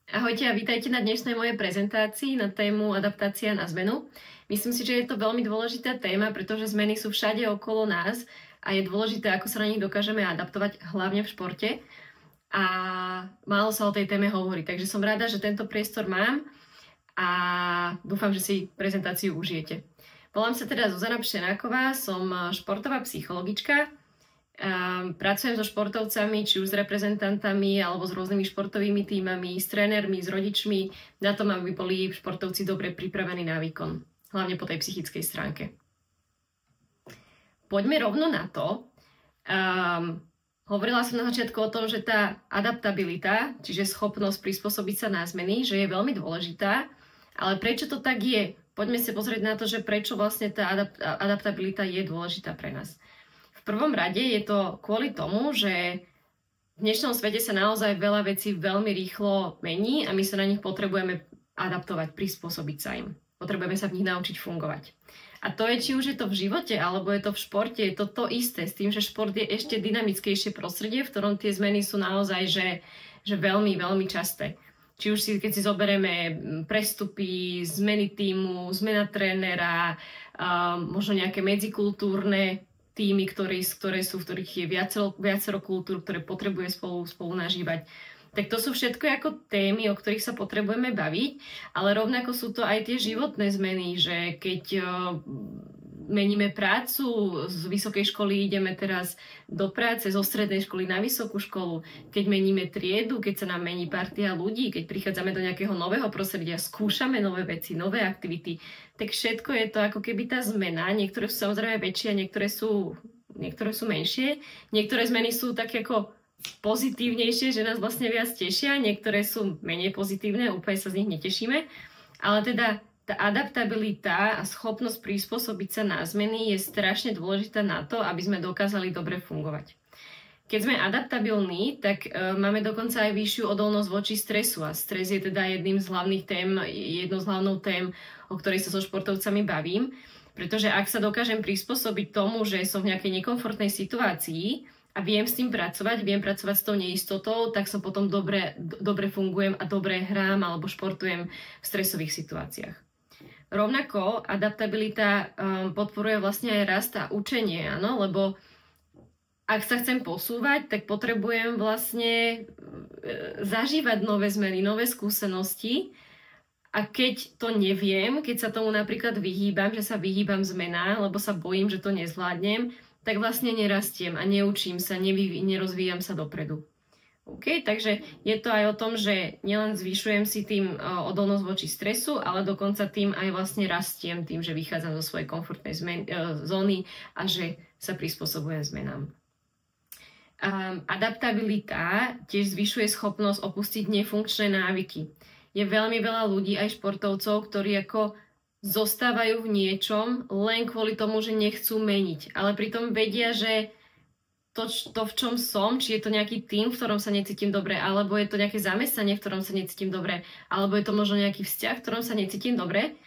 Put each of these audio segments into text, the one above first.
Ahojte a vítajte na dnešnej mojej prezentácii na tému adaptácia na zmenu. Myslím si, že je to veľmi dôležitá téma, pretože zmeny sú všade okolo nás a je dôležité, ako sa na nich dokážeme adaptovať, hlavne v športe. A málo sa o tej téme hovorí, takže som rada, že tento priestor mám a dúfam, že si prezentáciu užijete. Volám sa teda Zuzana Pšenáková, som športová psychologička. Pracujem so športovcami, či už s reprezentantami alebo s rôznymi športovými tímami, s trénermi, s rodičmi, na tom, aby boli športovci dobre pripravení na výkon, hlavne po tej psychickej stránke. Poďme rovno na to. Hovorila som na začiatku o tom, že tá adaptabilita, čiže schopnosť prispôsobiť sa na zmeny, že je veľmi dôležitá, ale prečo to tak je? Poďme sa pozrieť na to, že prečo vlastne tá adaptabilita je dôležitá pre nás. V prvom rade je to kvôli tomu, že v dnešnom svete sa naozaj veľa vecí veľmi rýchlo mení a my sa na nich potrebujeme adaptovať, prispôsobiť sa im. Potrebujeme sa v nich naučiť fungovať. A to je, či už je to v živote, alebo je to v športe, je to isté, s tým, že šport je ešte dynamickejšie prostredie, v ktorom tie zmeny sú naozaj že veľmi, veľmi časté. Či už keď si zoberieme prestupy, zmeny tímu, zmena trénera, možno nejaké medzikultúrne týmy, v ktorých je viacero kultúr, ktoré potrebuje spolu nažívať. Tak to sú všetko ako témy, o ktorých sa potrebujeme baviť, ale rovnako sú to aj tie životné zmeny, že keď meníme prácu, z vysokej školy ideme teraz do práce, zo strednej školy na vysokú školu, keď meníme triedu, keď sa nám mení partia ľudí, keď prichádzame do nejakého nového prostredia, skúšame nové veci, nové aktivity, tak všetko je to ako keby tá zmena. Niektoré sú samozrejme väčšie a niektoré sú menšie. Niektoré zmeny sú také ako pozitívnejšie, že nás vlastne viac tešia, niektoré sú menej pozitívne, úplne sa z nich netešíme, ale teda tá adaptabilita a schopnosť prispôsobiť sa na zmeny je strašne dôležitá na to, aby sme dokázali dobre fungovať. Keď sme adaptabilní, tak máme dokonca aj vyššiu odolnosť voči stresu a stres je teda jednou z hlavnou tém, o ktorej sa so športovcami bavím, pretože ak sa dokážem prispôsobiť tomu, že som v nejakej nekomfortnej situácii a viem s tým pracovať, viem pracovať s tou neistotou, tak sa potom dobre fungujem a dobre hrám alebo športujem v stresových situáciách. Rovnako adaptabilita podporuje vlastne aj rast a učenie, áno, lebo ak sa chcem posúvať, tak potrebujem vlastne zažívať nové zmeny, nové skúsenosti a keď to neviem, keď sa tomu napríklad vyhýbam, že sa vyhýbam zmenám, lebo sa bojím, že to nezvládnem, tak vlastne nerastiem a neučím sa, nerozvíjam sa dopredu. OK, takže je to aj o tom, že nielen zvyšujem si tým odolnosť voči stresu, ale dokonca tým aj vlastne rastiem tým, že vychádzam zo svojej komfortnej zóny a že sa prispôsobujem zmenám. Adaptabilita tiež zvyšuje schopnosť opustiť nefunkčné návyky. Je veľmi veľa ľudí, aj športovcov, ktorí ako zostávajú v niečom len kvôli tomu, že nechcú meniť, ale pritom vedia, že to, v čom som, či je to nejaký tím, v ktorom sa necítim dobre, alebo je to nejaké zamestnanie, v ktorom sa necítim dobre, alebo je to možno nejaký vzťah, v ktorom sa necítim dobre,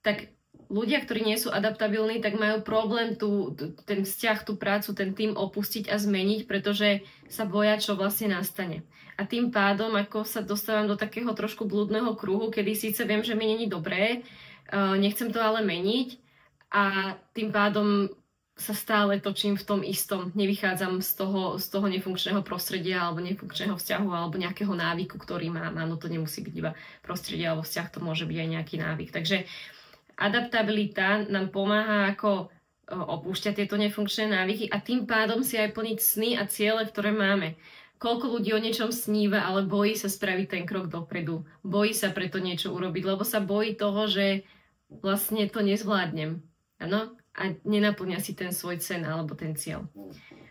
tak ľudia, ktorí nie sú adaptabilní, tak majú problém ten vzťah, tú prácu, ten tím opustiť a zmeniť, pretože sa boja, čo vlastne nastane. A tým pádom, ako sa dostávam do takého trošku blúdneho kruhu, kedy síce viem, že mi není dobré, nechcem to ale meniť a tým pádom sa stále točím v tom istom, nevychádzam z toho nefunkčného prostredia alebo nefunkčného vzťahu alebo nejakého návyku, ktorý mám. Áno, to nemusí byť iba prostredie alebo vzťah, to môže byť aj nejaký návyk. Takže adaptabilita nám pomáha ako opúšťať tieto nefunkčné návyky a tým pádom si aj plniť sny a ciele, ktoré máme. Koľko ľudí o niečom sníva, ale bojí sa spraviť ten krok dopredu. Bojí sa preto niečo urobiť, lebo sa bojí toho, že vlastne to nezvládnem. Áno? A nenaplňa si ten svoj sen alebo ten cieľ.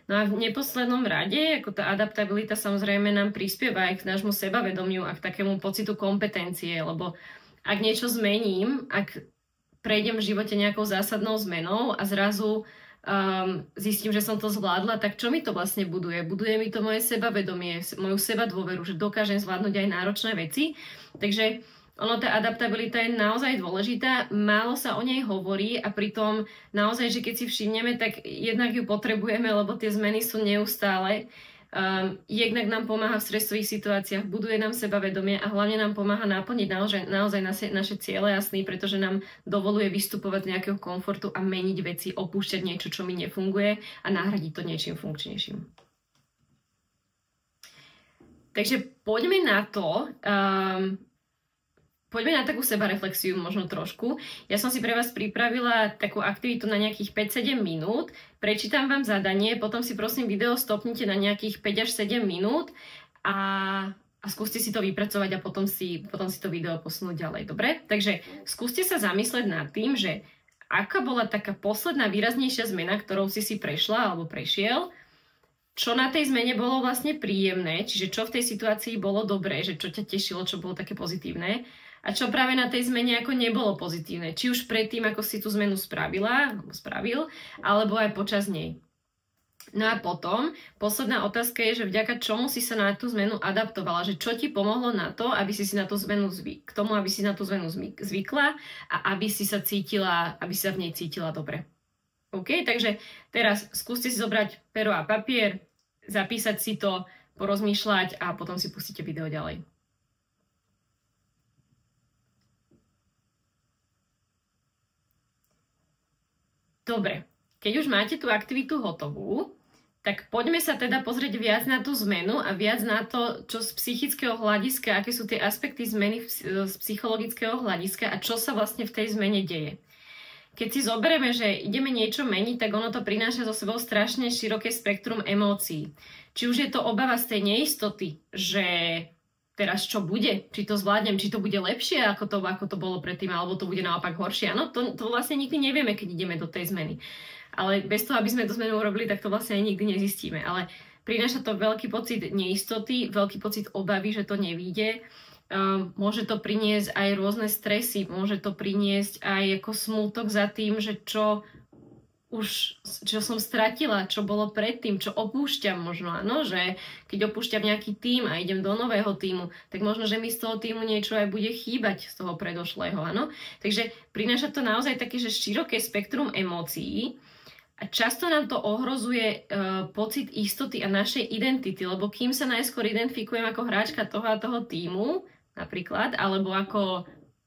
No a v neposlednom rade, ako tá adaptabilita samozrejme nám prispieva aj k nášmu sebavedomiu a k takému pocitu kompetencie, lebo ak niečo zmením, ak prejdem v živote nejakou zásadnou zmenou a zrazu zistím, že som to zvládla, tak čo mi to vlastne buduje? Buduje mi to moje sebavedomie, moju sebadôveru, že dokážem zvládnuť aj náročné veci. Takže tá adaptabilita je naozaj dôležitá, málo sa o nej hovorí a pritom naozaj, že keď si všimneme, tak jednak ju potrebujeme, lebo tie zmeny sú neustále Jednak nám pomáha v stresových situáciách, buduje nám sebavedomie a hlavne nám pomáha naplniť naozaj naše ciele a sny, pretože nám dovoluje vystupovať z nejakého komfortu a meniť veci, opúšťať niečo, čo mi nefunguje a nahradiť to niečím funkčnejším. Takže poďme na to. Poďme na takú sebareflexiu možno trošku. Ja som si pre vás pripravila takú aktivitu na nejakých 5-7 minút. Prečítam vám zadanie, potom si prosím video stopnite na nejakých 5 až 7 minút a skúste si to vypracovať a potom si to video posunúť ďalej. Dobre? Takže skúste sa zamyslieť nad tým, že aká bola taká posledná výraznejšia zmena, ktorou si prešla alebo prešiel, čo na tej zmene bolo vlastne príjemné, čiže čo v tej situácii bolo dobré, že čo ťa tešilo, čo bolo také pozitívne. A čo práve na tej zmene ako nebolo pozitívne. Či už predtým, ako si tú zmenu spravil, alebo aj počas nej. No a potom, posledná otázka je, že vďaka čomu si sa na tú zmenu adaptovala, že čo ti pomohlo na to, aby si na tú zmenu zvykla a aby si sa v nej cítila dobre. OK, takže teraz skúste si zobrať pero a papier, zapísať si to, porozmýšľať a potom si pustíte video ďalej. Dobre, keď už máte tú aktivitu hotovú, tak poďme sa teda pozrieť viac na tú zmenu a viac na to, čo z psychického hľadiska, aké sú tie aspekty zmeny z psychologického hľadiska a čo sa vlastne v tej zmene deje. Keď si zoberieme, že ideme niečo meniť, tak ono to prináša so sebou strašne široké spektrum emócií. Či už je to obava z tej neistoty, že teraz čo bude, či to zvládnem, či to bude lepšie, ako to bolo predtým, alebo to bude naopak horšie. Áno, to vlastne nikdy nevieme, keď ideme do tej zmeny. Ale bez toho, aby sme tú zmenu urobili, tak to vlastne aj nikdy nezistíme. Ale prináša to veľký pocit neistoty, veľký pocit obavy, že to nevíde. Môže to priniesť aj rôzne stresy, môže to priniesť aj ako smútok za tým, že čo som stratila, čo bolo predtým, čo opúšťam možno, áno, že keď opúšťam nejaký tím a idem do nového tímu, tak možno, že mi z toho tímu niečo aj bude chýbať z toho predošlého, áno. Takže prináša to naozaj také, že široké spektrum emócií a často nám to ohrozuje pocit istoty a našej identity, lebo kým sa najskôr identifikujem ako hráčka toho a toho tímu, napríklad, alebo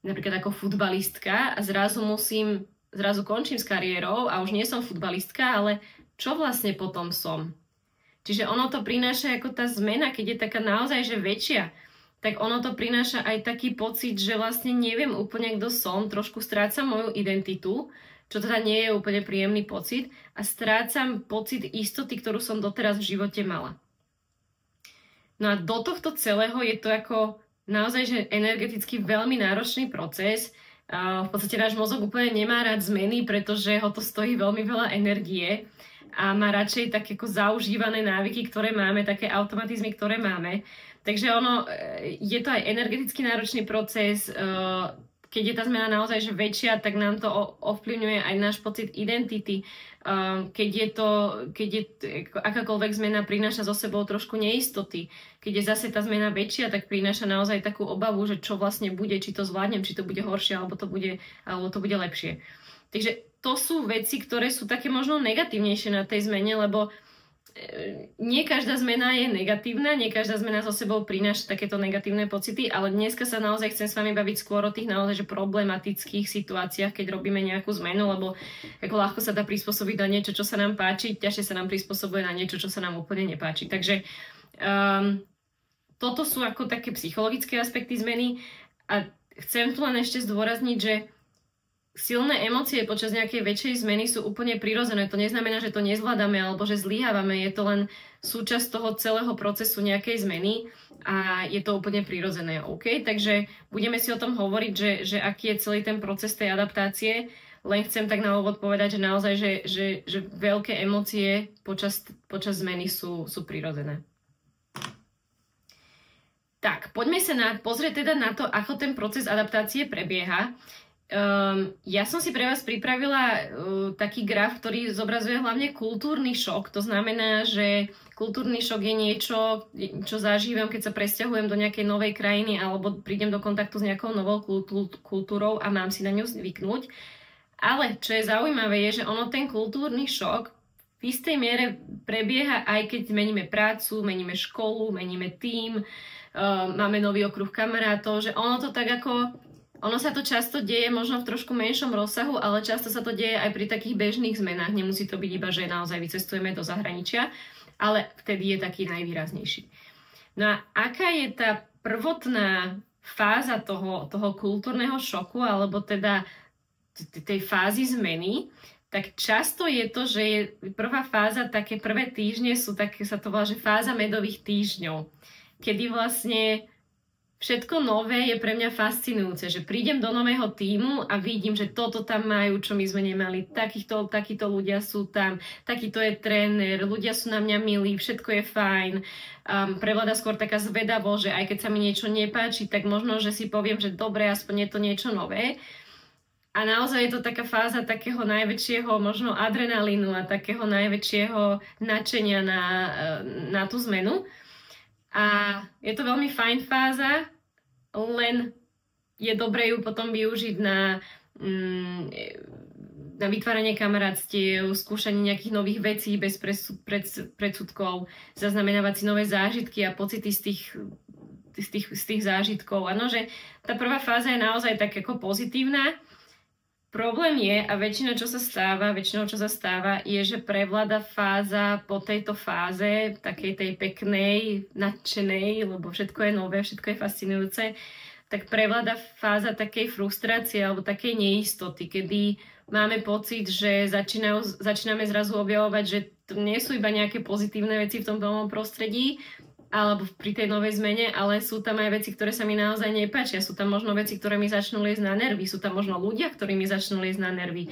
napríklad ako futbalistka a zrazu končím s kariérou a už nie som futbalistka, ale čo vlastne potom som? Čiže ono to prináša ako tá zmena, keď je taká naozaj, že väčšia, tak ono to prináša aj taký pocit, že vlastne neviem úplne, kto som, trošku strácam moju identitu, čo teda nie je úplne príjemný pocit a strácam pocit istoty, ktorú som doteraz v živote mala. No a do tohto celého je to ako naozaj, že energeticky veľmi náročný proces. V podstate náš mozog úplne nemá rád zmeny, pretože ho to stojí veľmi veľa energie a má radšej také ako zaužívané návyky, ktoré máme, také automatizmy, ktoré máme. Takže je to aj energeticky náročný proces. Keď je tá zmena naozaj že väčšia, tak nám to ovplyvňuje aj náš pocit identity. Keď je akákoľvek zmena prináša so sebou trošku neistoty. Keď je zase tá zmena väčšia, tak prináša naozaj takú obavu, že čo vlastne bude, či to zvládnem, či to bude horšie, alebo to bude lepšie. Takže to sú veci, ktoré sú také možno negatívnejšie na tej zmene, lebo nie každá zmena je negatívna, nie každá zmena so sebou prináša takéto negatívne pocity, ale dneska sa naozaj chcem s vami baviť skôr o tých naozaj že problematických situáciách, keď robíme nejakú zmenu, lebo ako ľahko sa dá prispôsobiť na niečo, čo sa nám páči, ťažšie sa nám prispôsobuje na niečo, čo sa nám úplne nepáči. Takže toto sú ako také psychologické aspekty zmeny a chcem tu len ešte zdôrazniť, že silné emócie počas nejakej väčšej zmeny sú úplne prirodzené. To neznamená, že to nezvládame alebo že zlyhávame. Je to len súčasť toho celého procesu nejakej zmeny a je to úplne prirodzené. OK? Takže budeme si o tom hovoriť, že aký je celý ten proces tej adaptácie. Len chcem tak na úvod povedať, že naozaj, že veľké emócie počas zmeny sú prirodzené. Tak, poďme sa pozrieť teda na to, ako ten proces adaptácie prebieha. Ja som si pre vás pripravila taký graf, ktorý zobrazuje hlavne kultúrny šok. To znamená, že kultúrny šok je niečo, čo zažívam, keď sa presťahujem do nejakej novej krajiny alebo prídem do kontaktu s nejakou novou kultúrou a mám si na ňu zvyknúť. Ale čo je zaujímavé je, že ten kultúrny šok istej miere prebieha, aj keď meníme prácu, meníme školu, meníme tím, máme nový okruh kamarátov, že ono to tak ako, ono sa to často deje možno v trošku menšom rozsahu, ale často sa to deje aj pri takých bežných zmenách. Nemusí to byť iba, že naozaj vycestujeme do zahraničia, ale vtedy je taký najvýraznejší. No a aká je tá prvotná fáza toho kultúrneho šoku, alebo teda tej fázy zmeny, tak často je to, že je prvá fáza, také prvé týždne sú také, sa to volá, že fáza medových týždňov, kedy vlastne všetko nové je pre mňa fascinujúce, že prídem do nového tímu a vidím, že toto tam majú, čo my sme nemali, takíto ľudia sú tam, takýto je tréner, ľudia sú na mňa milí, všetko je fajn. Prevláda skôr taká zvedavosť, že aj keď sa mi niečo nepáči, tak možno, že si poviem, že dobre, aspoň je to niečo nové. A naozaj je to taká fáza takého najväčšieho možno adrenalínu a takého najväčšieho nadšenia na tú zmenu. A je to veľmi fajn fáza, len je dobré ju potom využiť na vytváranie kamarátstiev, skúšanie nejakých nových vecí bez predsudkov, zaznamenávať si nové zážitky a pocity z tých zážitkov. Áno, že tá prvá fáza je naozaj tak ako pozitívna. Problém je, a väčšinou čo sa stáva, je, že prevláda fáza po tejto fáze, takej tej peknej, nadšenej, lebo všetko je nové, všetko je fascinujúce, tak prevláda fáza takej frustrácie alebo takej neistoty, kedy máme pocit, že začíname zrazu objavovať, že to nie sú iba nejaké pozitívne veci v tom novom prostredí, alebo pri tej novej zmene, ale sú tam aj veci, ktoré sa mi naozaj nepáčia. Sú tam možno veci, ktoré mi začnú liesť na nervy. Sú tam možno ľudia, ktorí mi začnú liesť na nervy.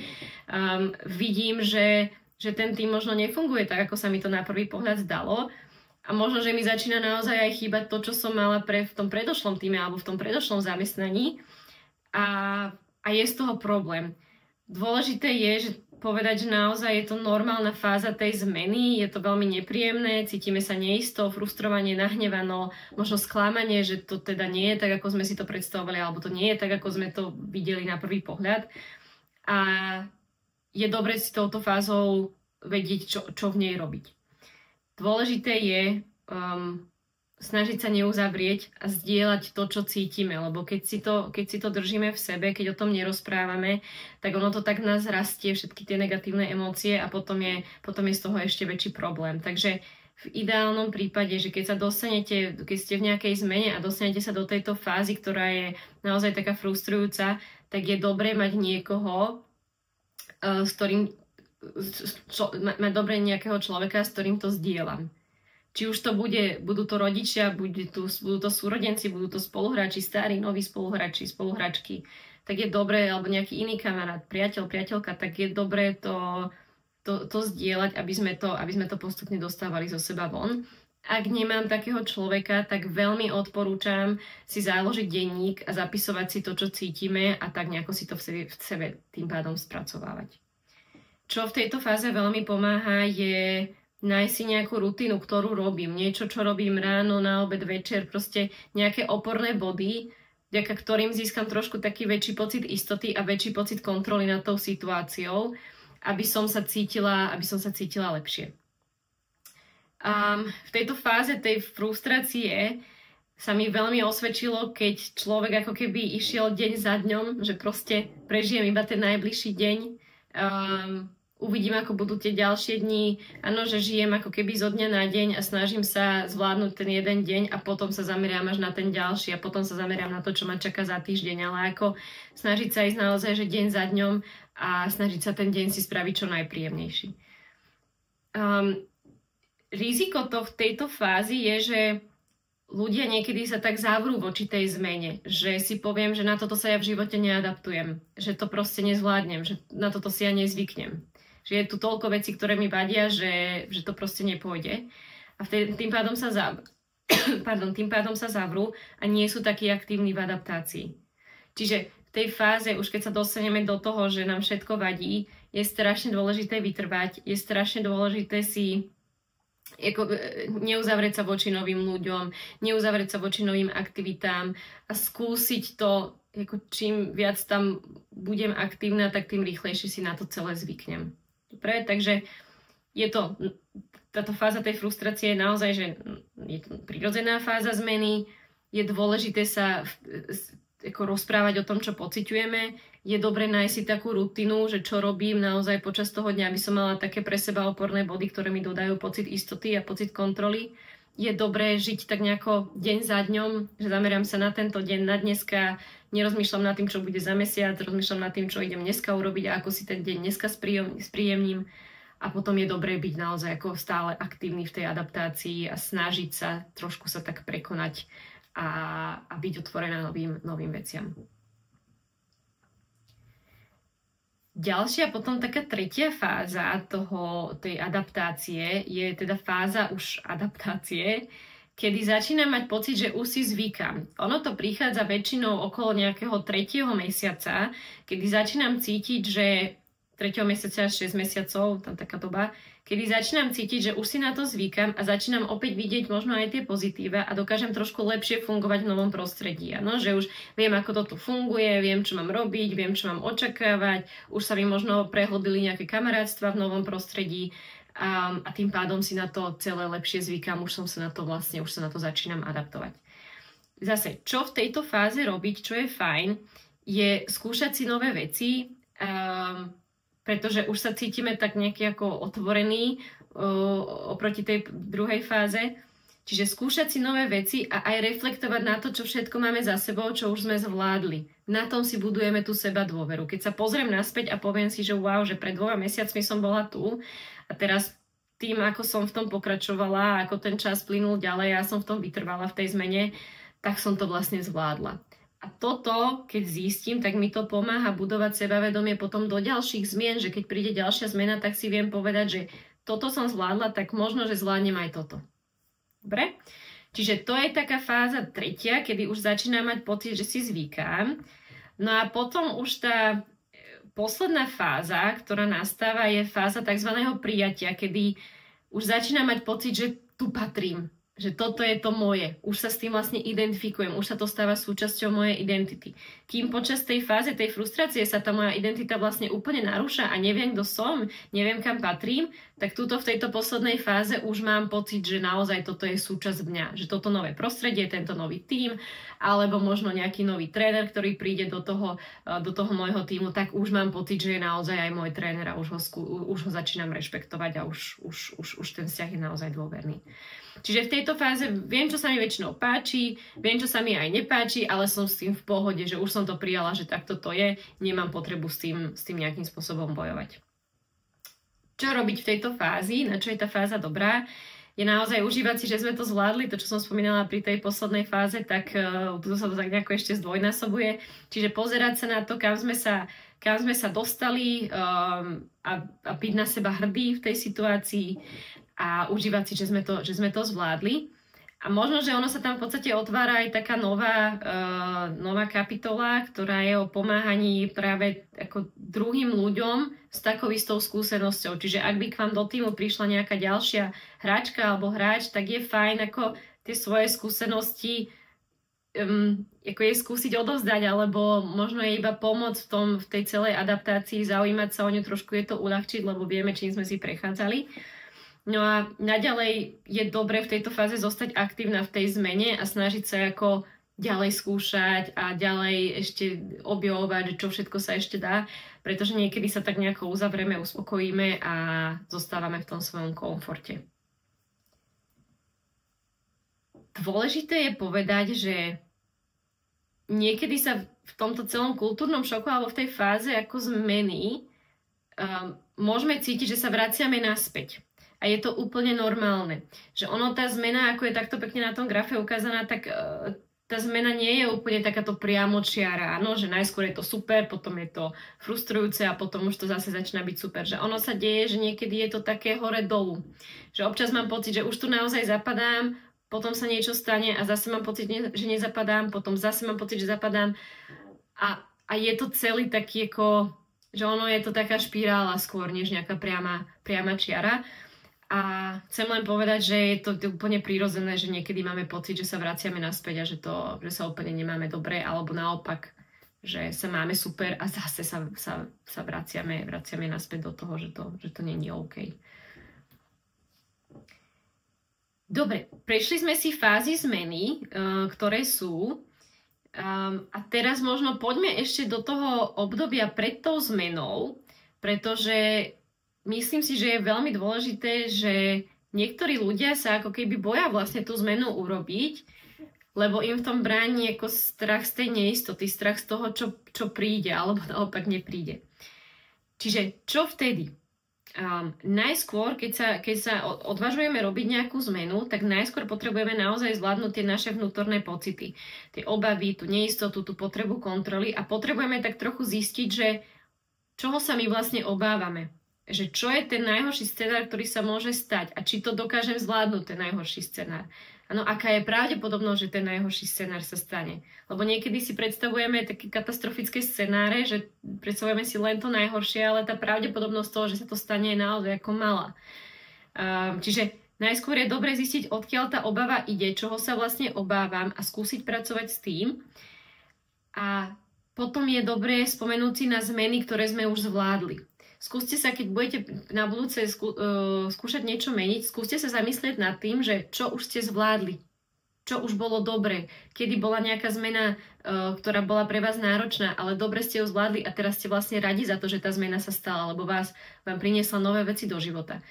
Vidím, že ten tým možno nefunguje tak, ako sa mi to na prvý pohľad zdalo. A možno, že mi začína naozaj aj chýbať to, čo som mala v tom predošlom týme alebo v tom predošlom zamestnaní. A je z toho problém. Dôležité je, že povedať, že naozaj je to normálna fáza tej zmeny, je to veľmi nepríjemné, cítime sa neisto, frustrovanie, nahnevano, možno sklamanie, že to teda nie je tak, ako sme si to predstavovali, alebo to nie je tak, ako sme to videli na prvý pohľad. A je dobre si touto fázou vedieť, čo v nej robiť. Dôležité je snažiť sa neuzavrieť a zdieľať to, čo cítime, lebo keď si to držíme v sebe, keď o tom nerozprávame, tak ono to tak nás rastie, všetky tie negatívne emócie a potom je z toho ešte väčší problém. Takže v ideálnom prípade, že keď ste v nejakej zmene a dostanete sa do tejto fázy, ktorá je naozaj taká frustrujúca, tak je dobré mať niekoho, mať dobre nejakého človeka, s ktorým to zdieľam. Či už to budú to rodičia, budú to súrodenci, budú to spoluhráči, starí, noví spoluhráči, spoluhráčky, tak je dobré, alebo nejaký iný kamarát, priateľ, priateľka, tak je dobré to zdieľať, aby sme to postupne dostávali zo seba von. Ak nemám takého človeka, tak veľmi odporúčam si založiť denník a zapisovať si to, čo cítime a tak nejako si to v sebe tým pádom spracovávať. Čo v tejto fáze veľmi pomáha, je nájsť si nejakú rutinu, ktorú robím. Niečo, čo robím ráno, na obed, večer, proste nejaké oporné body, vďaka ktorým získam trošku taký väčší pocit istoty a väčší pocit kontroly nad tou situáciou, aby som sa cítila lepšie. V tejto fáze tej frustrácie sa mi veľmi osvedčilo, keď človek ako keby išiel deň za dňom, že proste prežijem iba ten najbližší deň, uvidím, ako budú tie ďalšie dni. Áno, že žijem ako keby zo dňa na deň a snažím sa zvládnuť ten jeden deň a potom sa zameriam až na ten ďalší a potom sa zameriam na to, čo ma čaká za týždeň. Ale ako snažiť sa ísť naozaj, že deň za dňom a snažiť sa ten deň si spraviť čo najpríjemnejší. Riziko v tejto fázi je, že ľudia niekedy sa tak zavrú voči tej zmene, že si poviem, že na toto sa ja v živote neadaptujem, že to proste nezvládnem, že na toto si ja nezvyknem. Že je tu toľko vecí, ktoré mi vadia, že to proste nepôjde. A tým pádom sa zavrú a nie sú takí aktívni v adaptácii. Čiže v tej fáze, už keď sa dostaneme do toho, že nám všetko vadí, je strašne dôležité vytrvať, je strašne dôležité si neuzavrieť sa voči novým ľuďom, neuzavrieť sa voči novým aktivitám a skúsiť to, čím viac tam budem aktívna, tak tým rýchlejšie si na to celé zvyknem. Dobre, takže táto fáza tej frustrácie je naozaj, že je to prirodzená fáza zmeny, je dôležité sa ako rozprávať o tom, čo pociťujeme, je dobre nájsť si takú rutinu, že čo robím naozaj počas toho dňa, aby som mala také pre seba oporné body, ktoré mi dodajú pocit istoty a pocit kontroly. Je dobré žiť tak nejako deň za dňom, že zameriam sa na tento deň, na dneska, nerozmýšľam nad tým, čo bude za mesiac, rozmýšľam nad tým, čo idem dneska urobiť a ako si ten deň dneska spríjemním. A potom je dobré byť naozaj ako stále aktívny v tej adaptácii a snažiť sa trošku sa tak prekonať a byť otvorená novým veciam. Ďalšia potom taká tretia fáza tej adaptácie je teda fáza už adaptácie, kedy začínam mať pocit, že už si zvykam. Ono to prichádza väčšinou okolo nejakého 3. mesiaca, kedy začínam cítiť, že 3. mesiaca až 6 mesiacov, tam taká doba, kedy začínam cítiť, že už si na to zvykam a začínam opäť vidieť možno aj tie pozitíva a dokážem trošku lepšie fungovať v novom prostredí. Ano? Že už viem, ako to tu funguje, viem, čo mám robiť, viem, čo mám očakávať, už sa mi možno prehlbili nejaké kamarátstva v novom prostredí a tým pádom si na to celé lepšie zvykam, už sa na to začínam adaptovať. Zase, čo v tejto fáze robiť, čo je fajn, je skúšať si nové veci, pretože už sa cítime tak nejaký ako otvorený oproti tej druhej fáze. Čiže skúšať si nové veci a aj reflektovať na to, čo všetko máme za sebou, čo už sme zvládli. Na tom si budujeme tú seba dôveru. Keď sa pozriem naspäť a poviem si, že wow, že pred 2 mesiacmi som bola tu a teraz tým, ako som v tom pokračovala, ako ten čas plynul ďalej a som v tom vytrvala v tej zmene, tak som to vlastne zvládla. A toto, keď zistím, tak mi to pomáha budovať sebavedomie potom do ďalších zmien, že keď príde ďalšia zmena, tak si viem povedať, že toto som zvládla, tak možno, že zvládnem aj toto. Dobre? Čiže to je taká fáza tretia, kedy už začínam mať pocit, že si zvykám. No a potom už tá posledná fáza, ktorá nastáva, je fáza tzv. Prijatia, kedy už začínam mať pocit, že tu patrím. Že toto je to moje. Už sa s tým vlastne identifikujem. Už sa to stáva súčasťou mojej identity. Kým počas tej fáze, tej frustrácie sa tá moja identita vlastne úplne narúša a neviem, kto som, neviem, kam patrím, tak túto v tejto poslednej fáze už mám pocit, že naozaj toto je súčasť mňa. Že toto nové prostredie, tento nový tím, alebo možno nejaký nový tréner, ktorý príde do toho môjho tímu, tak už mám pocit, že je naozaj aj môj tréner a už ho začínam rešpektovať a už ten vzťah je naozaj dôverný. Čiže v tejto fáze viem, čo sa mi väčšinou páči, viem, čo sa mi aj nepáči, ale som s tým v pohode, že už som to prijala, že takto to je, nemám potrebu s tým nejakým spôsobom bojovať. Čo robiť v tejto fázi, na čo je tá fáza dobrá, je naozaj užívať si, že sme to zvládli, to, čo som spomínala pri tej poslednej fáze, tak to sa to tak nejako ešte zdvojnásobuje. Čiže pozerať sa na to, kam sme sa dostali a byť na seba hrdý v tej situácii a užívať si, že sme to zvládli. A možno, že ono sa tam v podstate otvára aj taká nová kapitola, ktorá je o pomáhaní práve ako druhým ľuďom s takou istou skúsenosťou. Čiže ak by k vám do týmu prišla nejaká ďalšia hráčka alebo hráč, tak je fajn ako tie svoje skúsenosti ako je skúsiť odovzdať, alebo možno je iba pomôcť v tej celej adaptácii, zaujímať sa o ňu, trošku je to uľahčiť, lebo vieme, čím sme si prechádzali. No a naďalej je dobre v tejto fáze zostať aktívna v tej zmene a snažiť sa ako ďalej skúšať a ďalej ešte objavovať, čo všetko sa ešte dá, pretože niekedy sa tak nejako uzavrieme, uspokojíme a zostávame v tom svojom komforte. Dôležité je povedať, že niekedy sa v tomto celom kultúrnom šoku alebo v tej fáze ako zmeny môžeme cítiť, že sa vraciame naspäť. A je to úplne normálne. Že tá zmena, ako je takto pekne na tom grafe ukázaná, tak tá zmena nie je úplne takáto priamočiara. Áno, že najskôr je to super, potom je to frustrujúce a potom už to zase začína byť super. Že ono sa deje, že niekedy je to také hore-dolu. Že občas mám pocit, že už tu naozaj zapadám, potom sa niečo stane a zase mám pocit, že nezapadám, potom zase mám pocit, že zapadám. A je to celý taký ako, že ono je to taká špirála skôr, než nejaká priama čiara. A chcem len povedať, že je to úplne prirodzené, že niekedy máme pocit, že sa vraciame naspäť a že sa úplne nemáme dobre, alebo naopak, že sa máme super a zase sa vraciame naspäť do toho, že to nie je OK. Dobre, prešli sme si fázy zmeny, ktoré sú. A teraz možno poďme ešte do toho obdobia pred tou zmenou, pretože myslím si, že je veľmi dôležité, že niektorí ľudia sa ako keby boja vlastne tú zmenu urobiť, lebo im v tom bráni ako strach z tej neistoty, strach z toho, čo príde, alebo naopak nepríde. Čiže čo vtedy? Najskôr, keď sa odvažujeme robiť nejakú zmenu, tak najskôr potrebujeme naozaj zvládnuť tie naše vnútorné pocity. Tie obavy, tú neistotu, tú potrebu kontroly a potrebujeme tak trochu zistiť, že čoho sa my vlastne obávame. Že čo je ten najhorší scenár, ktorý sa môže stať a či to dokážem zvládnuť, ten najhorší scenár. Áno, aká je pravdepodobnosť, že ten najhorší scenár sa stane. Lebo niekedy si predstavujeme také katastrofické scenáre, že predstavujeme si len to najhoršie, ale tá pravdepodobnosť toho, že sa to stane, je naozaj ako malá. Čiže najskôr je dobre zistiť, odkiaľ tá obava ide, čoho sa vlastne obávam a skúsiť pracovať s tým. A potom je dobré spomenúť si na zmeny, ktoré sme už zvládli. Skúste sa, keď budete na budúce skúšať niečo meniť, skúste sa zamyslieť nad tým, že čo už ste zvládli, čo už bolo dobre, kedy bola nejaká zmena, ktorá bola pre vás náročná, ale dobre ste ju zvládli a teraz ste vlastne radi za to, že tá zmena sa stala, lebo vám priniesla nové veci do života.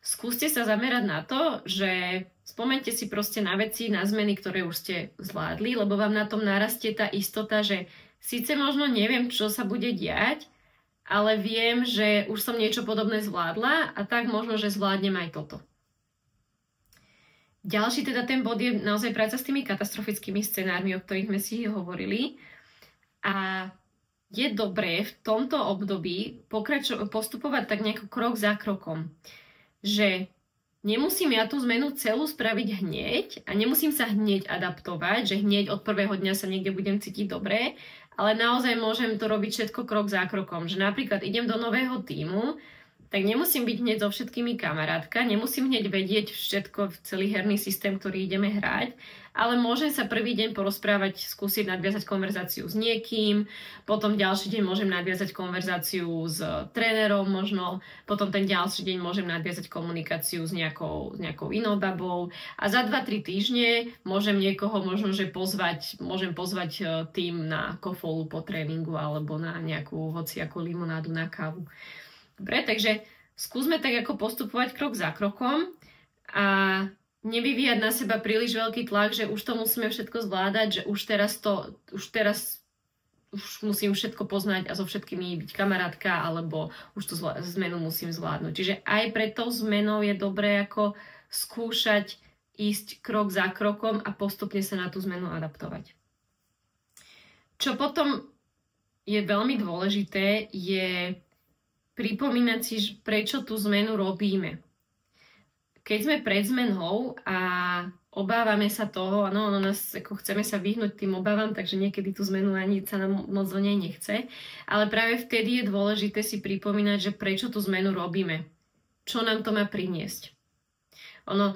Skúste sa zamerať na to, že spomente si proste na veci, na zmeny, ktoré už ste zvládli, lebo vám na tom narastie tá istota, že síce možno neviem, čo sa bude diať, ale viem, že už som niečo podobné zvládla a tak možno, že zvládnem aj toto. Ďalší teda ten bod je naozaj práca s tými katastrofickými scenármi, o ktorých sme si hovorili. A je dobré v tomto období postupovať tak nejako krok za krokom. Že nemusím ja tú zmenu celú spraviť hneď a nemusím sa hneď adaptovať, že hneď od prvého dňa sa niekde budem cítiť dobre, ale naozaj môžem to robiť všetko krok za krokom. Že napríklad idem do nového tímu, tak nemusím byť hneď so všetkými kamarátka, nemusím hneď vedieť všetko, celý herný systém, ktorý ideme hrať, ale môžem sa prvý deň porozprávať, skúsiť nadviazať konverzáciu s niekým, potom ďalší deň môžem nadviazať konverzáciu s trénerom možno, potom ten ďalší deň môžem nadviazať komunikáciu s nejakou inou babou a za 2-3 týždne môžem niekoho možno, že môžem pozvať tým na kofolu po tréningu alebo na nejakú hociakú limonádu na kávu. Dobre, takže skúsme tak ako postupovať krok za krokom a nevyvíjať na seba príliš veľký tlak, že už to musíme všetko zvládať, že už teraz musím všetko poznať a so všetkými byť kamarátka, alebo už tú zmenu musím zvládnuť. Čiže aj pred tou zmenou je dobré ako skúšať ísť krok za krokom a postupne sa na tú zmenu adaptovať. Čo potom je veľmi dôležité, je pripomínať si, prečo tú zmenu robíme. Keď sme pred zmenou a obávame sa toho, chceme sa vyhnúť tým obávam, takže niekedy tú zmenu ani sa nám moc do nej nechce, ale práve vtedy je dôležité si pripomínať, že prečo tú zmenu robíme. Čo nám to má priniesť. V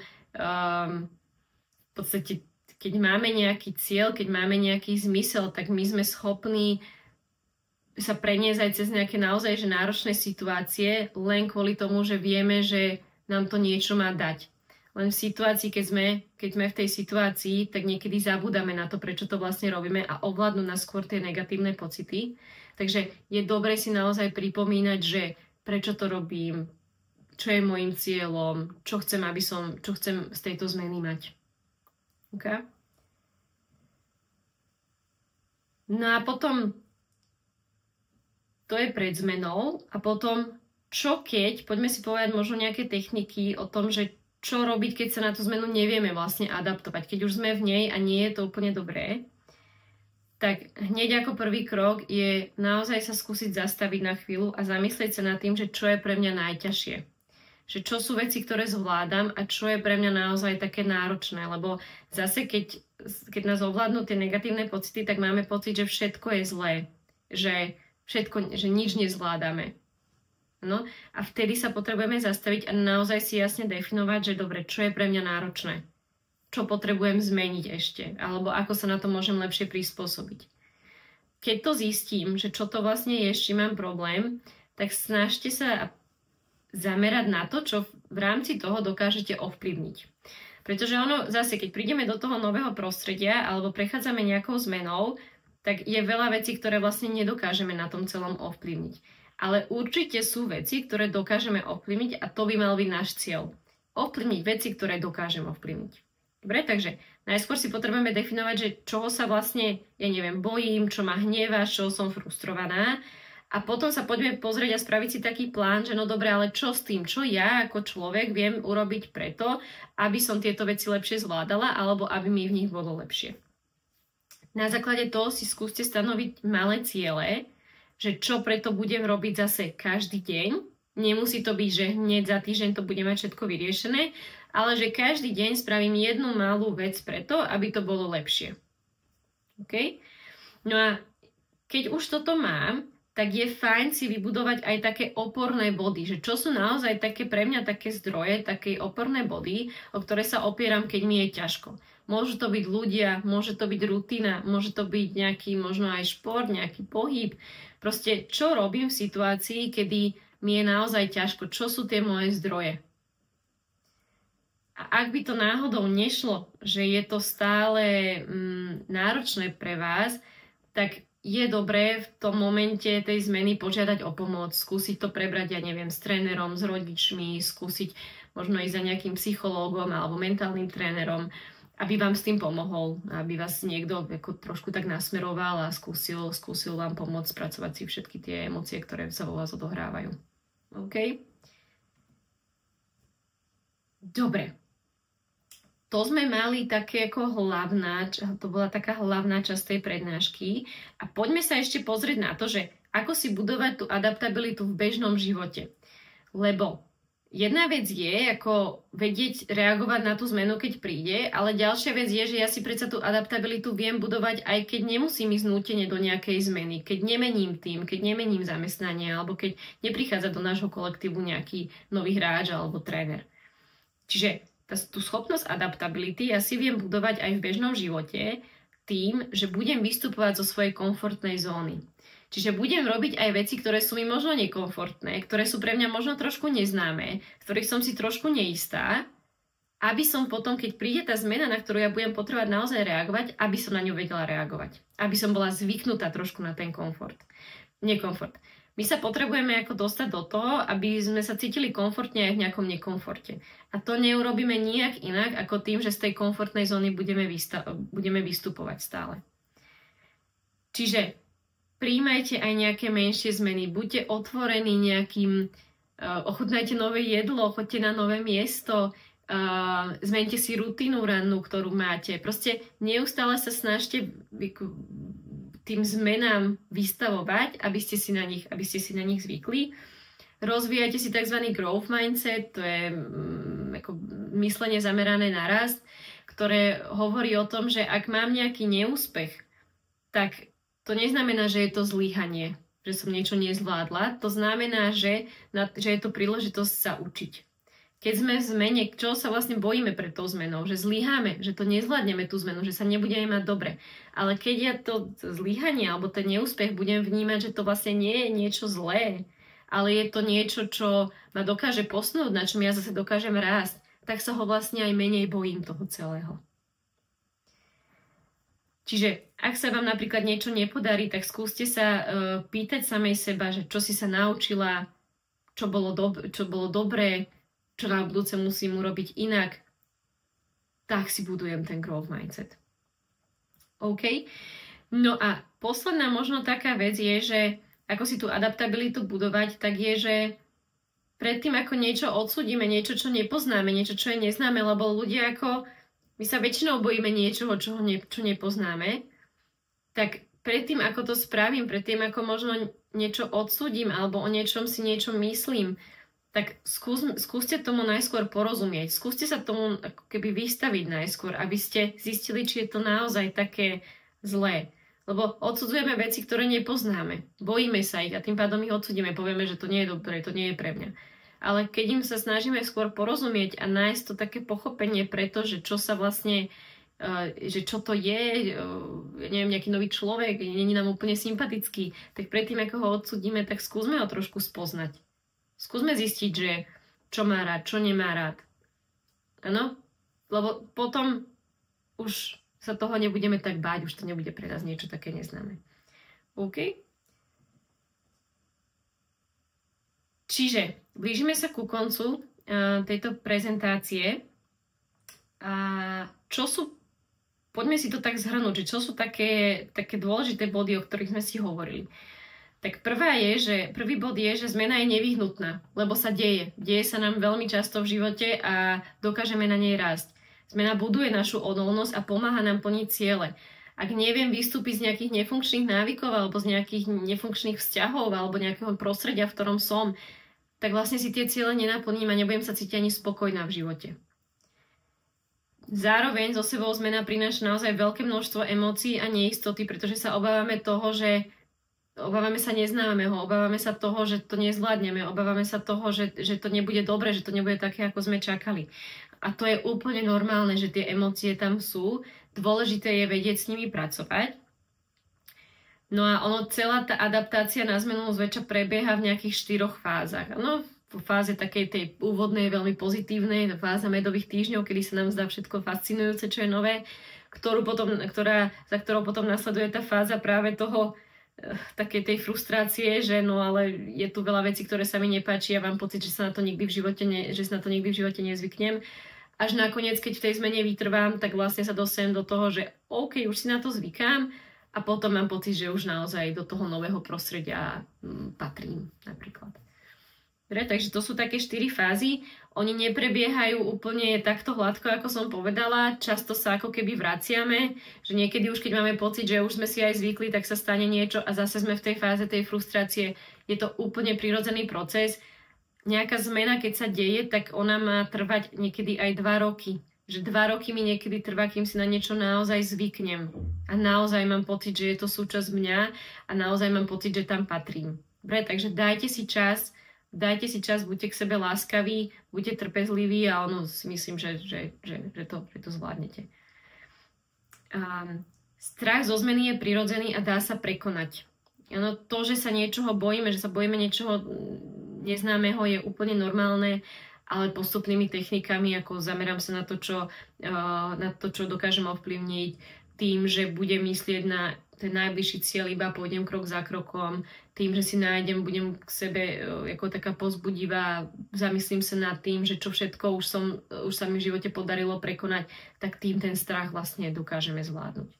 podstate, keď máme nejaký cieľ, keď máme nejaký zmysel, tak my sme schopní sa preniesť aj cez nejaké naozaj že náročné situácie, len kvôli tomu, že vieme, že nám to niečo má dať. Len v situácii, keď sme v tej situácii, tak niekedy zabúdame na to, prečo to vlastne robíme a ovládnu nás skôr tie negatívne pocity. Takže je dobre si naozaj pripomínať, že prečo to robím, čo je môjim cieľom, čo chcem z tejto zmeny mať. Okay? No a potom to je pred zmenou a potom poďme si povedať možno nejaké techniky o tom, že čo robiť, keď sa na tú zmenu nevieme vlastne adaptovať. Keď už sme v nej a nie je to úplne dobré, tak hneď ako prvý krok je naozaj sa skúsiť zastaviť na chvíľu a zamyslieť sa nad tým, že čo je pre mňa najťažšie. Že čo sú veci, ktoré zvládam a čo je pre mňa naozaj také náročné. Lebo zase, keď nás ovládnu tie negatívne pocity, tak máme pocit, že všetko je zlé. Že nič nezvládame. No a vtedy sa potrebujeme zastaviť a naozaj si jasne definovať, že dobre, čo je pre mňa náročné, čo potrebujem zmeniť ešte, alebo ako sa na to môžem lepšie prispôsobiť. Keď to zistím, že čo to vlastne je, s čím mám problém, tak snažte sa zamerať na to, čo v rámci toho dokážete ovplyvniť. Pretože ono zase, keď prídeme do toho nového prostredia alebo prechádzame nejakou zmenou, tak je veľa vecí, ktoré vlastne nedokážeme na tom celom ovplyvniť. Ale určite sú veci, ktoré dokážeme ovplyvniť a to by mal byť náš cieľ. Ovplyvniť veci, ktoré dokážeme ovplyvniť. Dobre, takže najskôr si potrebujeme definovať, že čoho sa vlastne, ja neviem, bojím, čo ma hnevá, čo som frustrovaná. A potom sa poďme pozrieť a spraviť si taký plán, že no dobre, ale čo s tým? Čo ja ako človek viem urobiť preto, aby som tieto veci lepšie zvládala alebo aby mi v nich bolo lepšie. Na základe toho si skúste stanoviť malé ciele, že čo preto budem robiť zase každý deň. Nemusí to byť, že hneď za týždeň to bude mať všetko vyriešené, ale že každý deň spravím jednu malú vec preto, aby to bolo lepšie. OK? No a keď už toto mám, tak je fajn si vybudovať aj také oporné body, že čo sú naozaj také pre mňa také zdroje, také oporné body, o ktoré sa opieram, keď mi je ťažko. Môžu to byť ľudia, môže to byť rutina, môže to byť nejaký možno aj šport, nejaký pohyb. Proste čo robím v situácii, kedy mi je naozaj ťažko, čo sú tie moje zdroje. A ak by to náhodou nešlo, že je to stále náročné pre vás, tak je dobré v tom momente tej zmeny požiadať o pomoc, skúsiť to prebrať, ja neviem, s trénerom, s rodičmi, skúsiť možno ísť za nejakým psychológom alebo mentálnym trénerom, aby vám s tým pomohol, aby vás niekto ako trošku tak nasmeroval a skúsil vám pomôcť spracovať si všetky tie emócie, ktoré sa vo vás odohrávajú. OK? Dobre. To sme mali také ako to bola taká hlavná časť tej prednášky. A poďme sa ešte pozrieť na to, že ako si budovať tú adaptabilitu v bežnom živote. Lebo jedna vec je, ako vedieť reagovať na tú zmenu, keď príde, ale ďalšia vec je, že ja si predsa tú adaptabilitu viem budovať, aj keď nemusím ísť nútene do nejakej zmeny, keď nemením tým, keď nemením zamestnanie, alebo keď neprichádza do nášho kolektívu nejaký nový hráč alebo tréner. Čiže tú schopnosť adaptability ja si viem budovať aj v bežnom živote tým, že budem vystupovať zo svojej komfortnej zóny. Čiže budem robiť aj veci, ktoré sú mi možno nekomfortné, ktoré sú pre mňa možno trošku neznáme, v ktorých som si trošku neistá, aby som potom, keď príde tá zmena, na ktorú ja budem potrebovať naozaj reagovať, aby som na ňu vedela reagovať. Aby som bola zvyknutá trošku na ten nekomfort. My sa potrebujeme ako dostať do toho, aby sme sa cítili komfortne aj v nejakom nekomforte. A to neurobíme nijak inak, ako tým, že z tej komfortnej zóny budeme vystupovať stále. Čiže prijímajte aj nejaké menšie zmeny. Buďte otvorení nejakým, ochutnajte nové jedlo, choďte na nové miesto, zmente si rutinu rannú, ktorú máte. Proste neustále sa snažte tým zmenám vystavovať, aby ste si na nich zvykli. Rozvíjajte si tzv. Growth mindset, to je ako myslenie zamerané na rast, ktoré hovorí o tom, že ak mám nejaký neúspech, tak to neznamená, že je to zlyhanie, že som niečo nezvládla. To znamená, že je to príležitosť sa učiť. Keď sme v zmene, čo sa vlastne bojíme pred tou zmenou, že zlyháme, že to nezvládneme tú zmenu, že sa nebudeme mať dobre. Ale keď ja to zlyhanie alebo ten neúspech budem vnímať, že to vlastne nie je niečo zlé, ale je to niečo, čo ma dokáže posunúť, na čom ja zase dokážem rásť, tak sa ho vlastne aj menej bojím toho celého. Čiže ak sa vám napríklad niečo nepodarí, tak skúste sa pýtať samej seba, že čo si sa naučila, čo bolo dobré, čo na budúce musím urobiť inak, tak si budujem ten growth mindset. OK? No a posledná možno taká vec je, že ako si tú adaptabilitu budovať, tak je, že predtým ako niečo odsúdime, niečo, čo nepoznáme, niečo, čo je neznáme, lebo ľudia my sa väčšinou bojíme niečoho, čo nepoznáme, tak predtým ako to spravím, predtým ako možno niečo odsúdim alebo o niečom si niečo myslím, tak skúste tomu najskôr porozumieť. Skúste sa tomu ako keby vystaviť najskôr, aby ste zistili, či je to naozaj také zlé. Lebo odsudzujeme veci, ktoré nepoznáme. Bojíme sa ich a tým pádom ich odsudíme. Povieme, že to nie je dobré, to nie je pre mňa. Ale keď im sa snažíme skôr porozumieť a nájsť to také pochopenie preto, že čo sa vlastne, že čo to je, neviem, nejaký nový človek, nie je nám úplne sympatický, tak predtým, ako ho odsudíme, tak skúsme ho trošku spoznať. Skúsme zistiť, že čo má rád, čo nemá rád. Áno? Lebo potom už sa toho nebudeme tak báť, už to nebude pre nás niečo také neznáme. OK? Čiže blížime sa ku koncu tejto prezentácie. A poďme si to tak zhrnúť, že čo sú také dôležité body, o ktorých sme si hovorili. Tak prvý bod je, že zmena je nevyhnutná, lebo sa deje. Deje sa nám veľmi často v živote a dokážeme na nej rásť. Zmena buduje našu odolnosť a pomáha nám plniť ciele. Ak neviem vystúpiť z nejakých nefunkčných návykov alebo z nejakých nefunkčných vzťahov alebo nejakého prostredia, v ktorom som, tak vlastne si tie ciele nenaplním a nebudem sa cítiť ani spokojná v živote. Zároveň so sebou zmena prináša naozaj veľké množstvo emócií a neistoty, pretože sa obávame sa neznámeho, obávame sa toho, že to nezvládneme, obávame sa toho, že to nebude dobre, že to nebude také, ako sme čakali. A to je úplne normálne, že tie emócie tam sú. Dôležité je vedieť s nimi pracovať. No a celá tá adaptácia na zmenu zväčša prebieha v nejakých 4 fázach. No, v fáze takej tej úvodnej, veľmi pozitívnej, fáza medových týždňov, kedy sa nám zdá všetko fascinujúce, čo je nové, za ktorou potom nasleduje tá fáza práve toho takej tej frustrácie, že no ale je tu veľa vecí, ktoré sa mi nepáči a mám pocit, že sa na to nikdy v živote nezvyknem. Až nakoniec, keď v tej zmene vytrvám, tak vlastne sa dostanem do toho, že OK, už si na to zvykám a potom mám pocit, že už naozaj do toho nového prostredia patrím napríklad. Dobre, takže to sú také 4 fázy. Oni neprebiehajú úplne takto hladko, ako som povedala. Často sa ako keby vraciame, že niekedy už keď máme pocit, že už sme si aj zvykli, tak sa stane niečo a zase sme v tej fáze tej frustrácie. Je to úplne prirodzený proces. Nejaká zmena, keď sa deje, tak ona má trvať niekedy aj 2 roky. Že 2 roky mi niekedy trvá, kým si na niečo naozaj zvyknem. A naozaj mám pocit, že je to súčasť mňa a naozaj mám pocit, že tam patrím. Dobre, takže dajte si čas, buďte k sebe láskaví, buďte trpezliví a ono si myslím, že to zvládnete. Strach zo zmeny je prirodzený a dá sa prekonať. Ano, to, že sa niečoho bojíme, že sa bojíme niečoho neznámeho, je úplne normálne, ale postupnými technikami, ako zamerám sa na to, čo dokážem ovplyvniť, tým, že budem myslieť na ten najbližší cieľ, iba pôjdem krok za krokom, tým, že si budem k sebe ako taká povzbudivá, zamyslím sa nad tým, že čo všetko už sa mi v živote podarilo prekonať, tak tým ten strach vlastne dokážeme zvládnuť.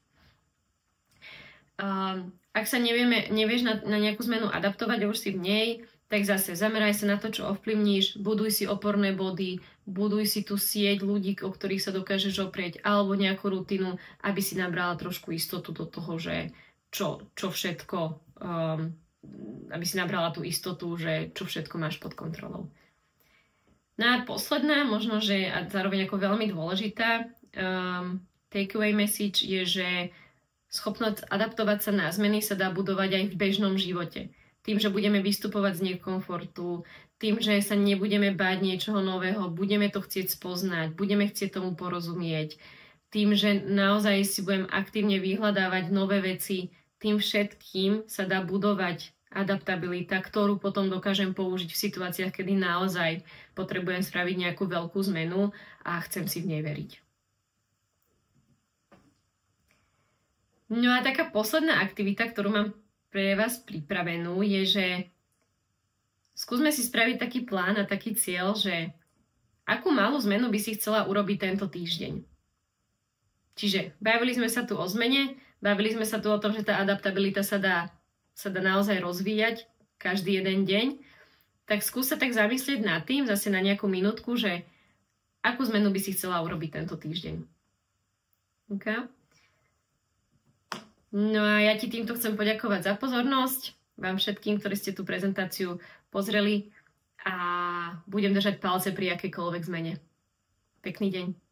Ak sa nevieš na nejakú zmenu adaptovať a už si v nej, tak zase zameraj sa na to, čo ovplyvníš, buduj si oporné body, buduj si tú sieť ľudí, o ktorých sa dokážeš oprieť, alebo nejakú rutinu, aby si nabrala trošku istotu do toho, že čo všetko, aby si nabrala tú istotu, že čo všetko máš pod kontrolou. No a posledná, možno, že a zároveň ako veľmi dôležitá takeaway message je, že schopnosť adaptovať sa na zmeny sa dá budovať aj v bežnom živote. Tým, že budeme vystupovať z nekomfortu, tým, že sa nebudeme báť niečoho nového, budeme to chcieť spoznať, budeme chcieť tomu porozumieť, tým, že naozaj si budem aktívne vyhľadávať nové veci, tým všetkým sa dá budovať adaptabilita, ktorú potom dokážem použiť v situáciách, kedy naozaj potrebujem spraviť nejakú veľkú zmenu a chcem si v nej veriť. No a taká posledná aktivita, ktorú mám pre vás pripravenú, je, že skúsme si spraviť taký plán a taký cieľ, že akú malú zmenu by si chcela urobiť tento týždeň. Čiže bavili sme sa tu o zmene, bavili sme sa tu o tom, že tá adaptabilita sa dá naozaj rozvíjať každý jeden deň, tak skús sa tak zamyslieť nad tým, zase na nejakú minútku, že akú zmenu by si chcela urobiť tento týždeň. Okay? No a ja ti týmto chcem poďakovať za pozornosť, vám všetkým, ktorí ste tú prezentáciu pozreli a budem držať palce pri akejkoľvek zmene. Pekný deň.